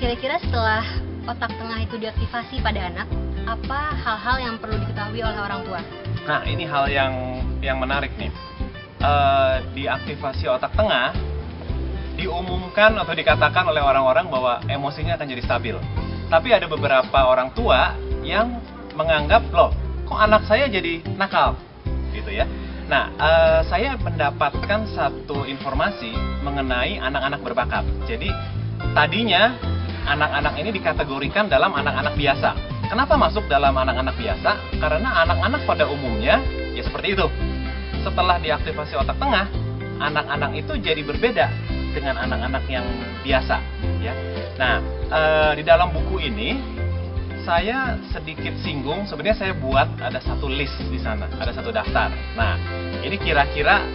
kira-kira setelah otak tengah itu diaktifasi pada anak, apa hal-hal yang perlu diketahui oleh orang tua? Nah, ini hal yang menarik nih. Diaktifasi otak tengah diumumkan atau dikatakan oleh orang-orang bahwa emosinya akan jadi stabil. Tapi ada beberapa orang tua yang menganggap, loh, kok anak saya jadi nakal, gitu ya. Nah, saya mendapatkan satu informasi mengenai anak-anak berbakat. Jadi, tadinya anak-anak ini dikategorikan dalam anak-anak biasa. Kenapa masuk dalam anak-anak biasa? Karena anak-anak pada umumnya ya seperti itu. Setelah diaktifasi otak tengah, anak-anak itu jadi berbeda dengan anak-anak yang biasa, ya. Nah, di dalam buku ini saya sedikit singgung. Sebenarnya saya buat ada satu list di sana, ada satu daftar. Nah, ini kira-kira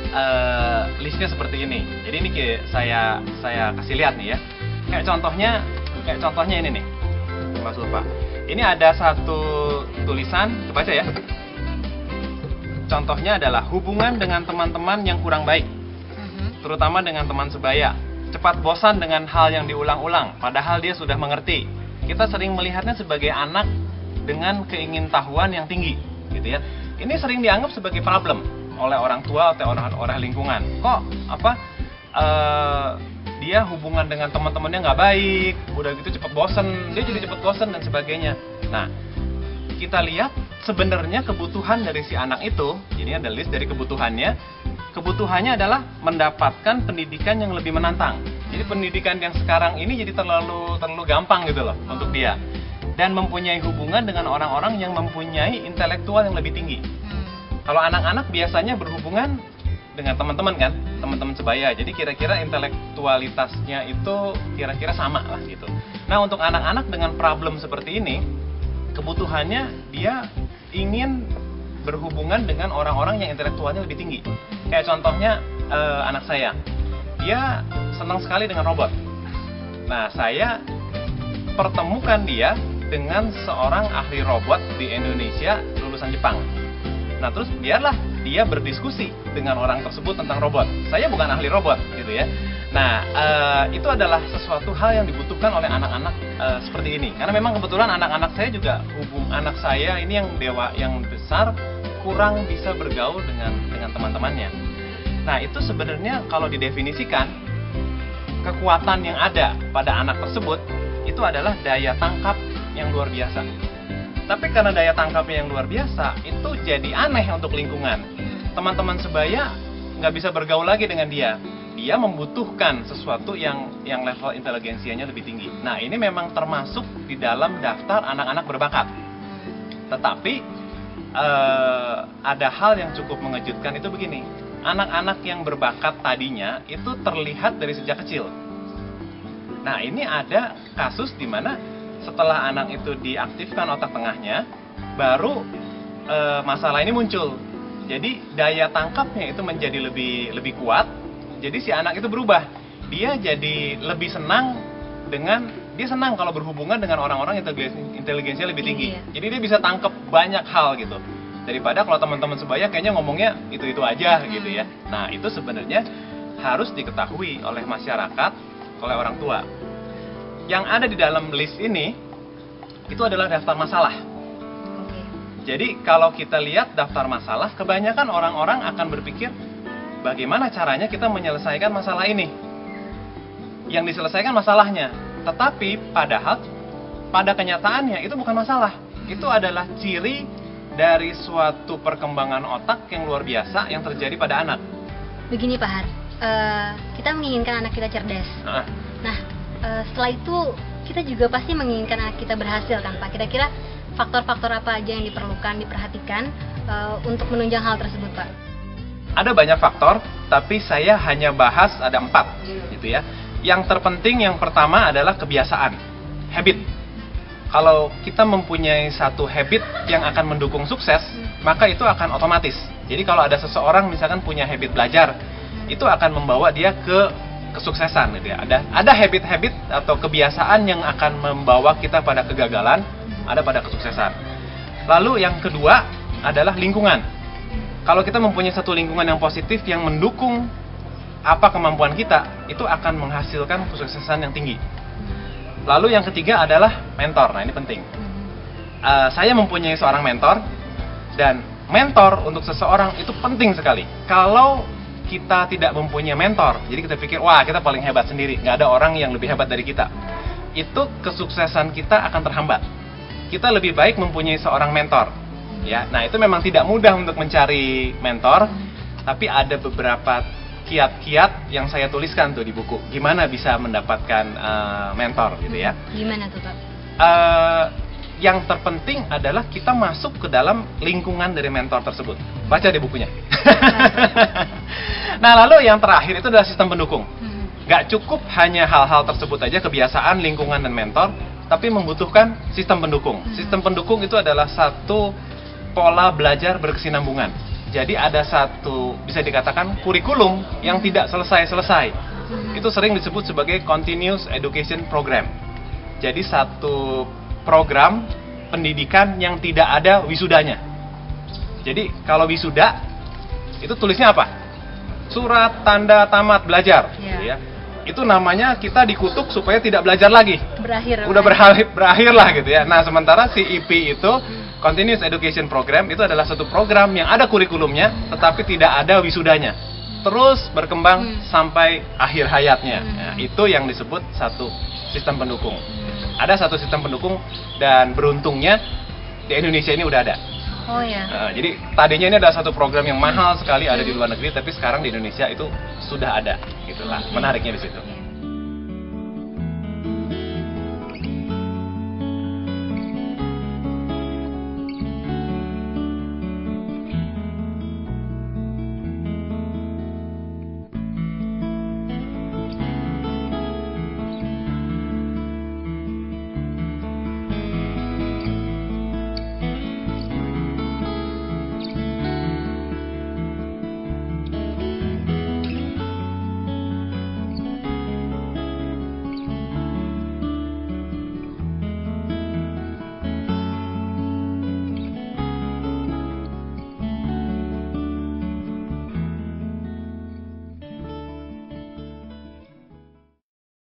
listnya seperti ini. Jadi ini saya kasih lihat nih ya. Kayak contohnya ini nih, Mas Lupa. Ini ada satu tulisan, kebaca ya. Contohnya adalah hubungan dengan teman-teman yang kurang baik, terutama dengan teman sebaya. Cepat bosan dengan hal yang diulang-ulang, padahal dia sudah mengerti. Kita sering melihatnya sebagai anak dengan keingintahuan yang tinggi, gitu ya. Ini sering dianggap sebagai problem oleh orang tua atau orang lingkungan. Kok dia hubungan dengan teman-temannya nggak baik, udah gitu cepet bosen, dia jadi cepet bosen dan sebagainya. Nah, kita lihat sebenarnya kebutuhan dari si anak itu, ini ada list dari kebutuhannya. Kebutuhannya adalah mendapatkan pendidikan yang lebih menantang. Jadi pendidikan yang sekarang ini jadi terlalu gampang gitu loh untuk dia. Dan mempunyai hubungan dengan orang-orang yang mempunyai intelektual yang lebih tinggi. Kalau anak-anak biasanya berhubungan dengan teman-teman kan, teman-teman sebaya. Jadi kira-kira intelektualitasnya itu kira-kira sama lah gitu. Nah, untuk anak-anak dengan problem seperti ini, kebutuhannya dia ingin berhubungan dengan orang-orang yang intelektualnya lebih tinggi. Kayak contohnya anak saya, dia senang sekali dengan robot. Nah, saya pertemukan dia dengan seorang ahli robot di Indonesia lulusan Jepang. Nah, terus biarlah dia berdiskusi dengan orang tersebut tentang robot. Saya bukan ahli robot, gitu ya. Nah, itu adalah sesuatu hal yang dibutuhkan oleh anak-anak seperti ini. Karena memang kebetulan anak-anak saya juga, anak saya ini yang besar kurang bisa bergaul dengan teman-temannya. Nah, itu sebenarnya kalau didefinisikan, kekuatan yang ada pada anak tersebut itu adalah daya tangkap yang luar biasa. Tapi karena daya tangkapnya yang luar biasa, itu jadi aneh untuk lingkungan. Teman-teman sebaya nggak bisa bergaul lagi dengan dia. Dia membutuhkan sesuatu yang level inteligensianya lebih tinggi. Nah, ini memang termasuk di dalam daftar anak-anak berbakat. Tetapi ada hal yang cukup mengejutkan itu begini. Anak-anak yang berbakat tadinya itu terlihat dari sejak kecil. Nah, ini ada kasus di mana setelah anak itu diaktifkan otak tengahnya, baru masalah ini muncul. Jadi daya tangkapnya itu menjadi lebih kuat. Jadi si anak itu berubah. Dia jadi lebih senang dia senang kalau berhubungan dengan orang-orang yang inteligensinya lebih tinggi. Jadi dia bisa tangkap banyak hal gitu. Daripada kalau teman-teman sebaya kayaknya ngomongnya itu-itu aja gitu ya. Nah, itu sebenarnya harus diketahui oleh masyarakat, oleh orang tua. Yang ada di dalam list ini itu adalah daftar masalah. Jadi kalau kita lihat daftar masalah, kebanyakan orang-orang akan berpikir bagaimana caranya kita menyelesaikan masalah ini. Yang diselesaikan masalahnya, tetapi padahal pada kenyataannya itu bukan masalah. Itu adalah ciri dari suatu perkembangan otak yang luar biasa yang terjadi pada anak. Begini Pak Har, kita menginginkan anak kita cerdas. Nah, setelah itu kita juga pasti menginginkan anak kita berhasil kan Pak. Kira-kira faktor-faktor apa aja yang diperhatikan untuk menunjang hal tersebut Pak? Ada banyak faktor, tapi saya hanya bahas ada 4 gitu ya. Yang terpenting yang pertama adalah kebiasaan, habit. Kalau kita mempunyai satu habit yang akan mendukung sukses, maka itu akan otomatis. Jadi kalau ada seseorang misalkan punya habit belajar, itu akan membawa dia ke kesuksesan gitu ya. Ada habit-habit atau kebiasaan yang akan membawa kita pada kegagalan, ada pada kesuksesan. Lalu yang kedua adalah lingkungan. Kalau kita mempunyai satu lingkungan yang positif yang mendukung apa kemampuan kita, itu akan menghasilkan kesuksesan yang tinggi. Lalu yang ketiga adalah mentor. Nah, ini penting. Saya mempunyai seorang mentor, dan mentor untuk seseorang itu penting sekali. Kalau kita tidak mempunyai mentor, jadi kita pikir, wah kita paling hebat sendiri, nggak ada orang yang lebih hebat dari kita, itu kesuksesan kita akan terhambat. Kita lebih baik mempunyai seorang mentor. Ya, nah itu memang tidak mudah untuk mencari mentor, tapi ada beberapa kiat-kiat yang saya tuliskan tuh di buku. Gimana bisa mendapatkan mentor gitu ya? Gimana tuh Pak? Yang terpenting adalah kita masuk ke dalam lingkungan dari mentor tersebut. Baca di bukunya. Nah, lalu yang terakhir itu adalah sistem pendukung. Gak cukup hanya hal-hal tersebut aja, kebiasaan, lingkungan, dan mentor, tapi membutuhkan sistem pendukung. Sistem pendukung itu adalah satu pola belajar berkesinambungan. Jadi ada satu, bisa dikatakan, kurikulum yang tidak selesai-selesai. Itu sering disebut sebagai continuous education program. Jadi satu program pendidikan yang tidak ada wisudanya. Jadi kalau wisuda itu tulisnya apa? Surat tanda tamat belajar, ya. Itu namanya kita dikutuk supaya tidak belajar lagi. Udah berakhir lah gitu ya. Nah, sementara CEP itu Continuous Education Program itu adalah satu program yang ada kurikulumnya tetapi tidak ada wisudanya. Terus berkembang sampai akhir hayatnya. Nah, itu yang disebut satu sistem pendukung. Ada satu sistem pendukung, dan beruntungnya di Indonesia ini udah ada. Oh ya. Jadi tadinya ini adalah satu program yang mahal sekali ada di luar negeri, tapi sekarang di Indonesia itu sudah ada, gitulah. Menariknya di situ.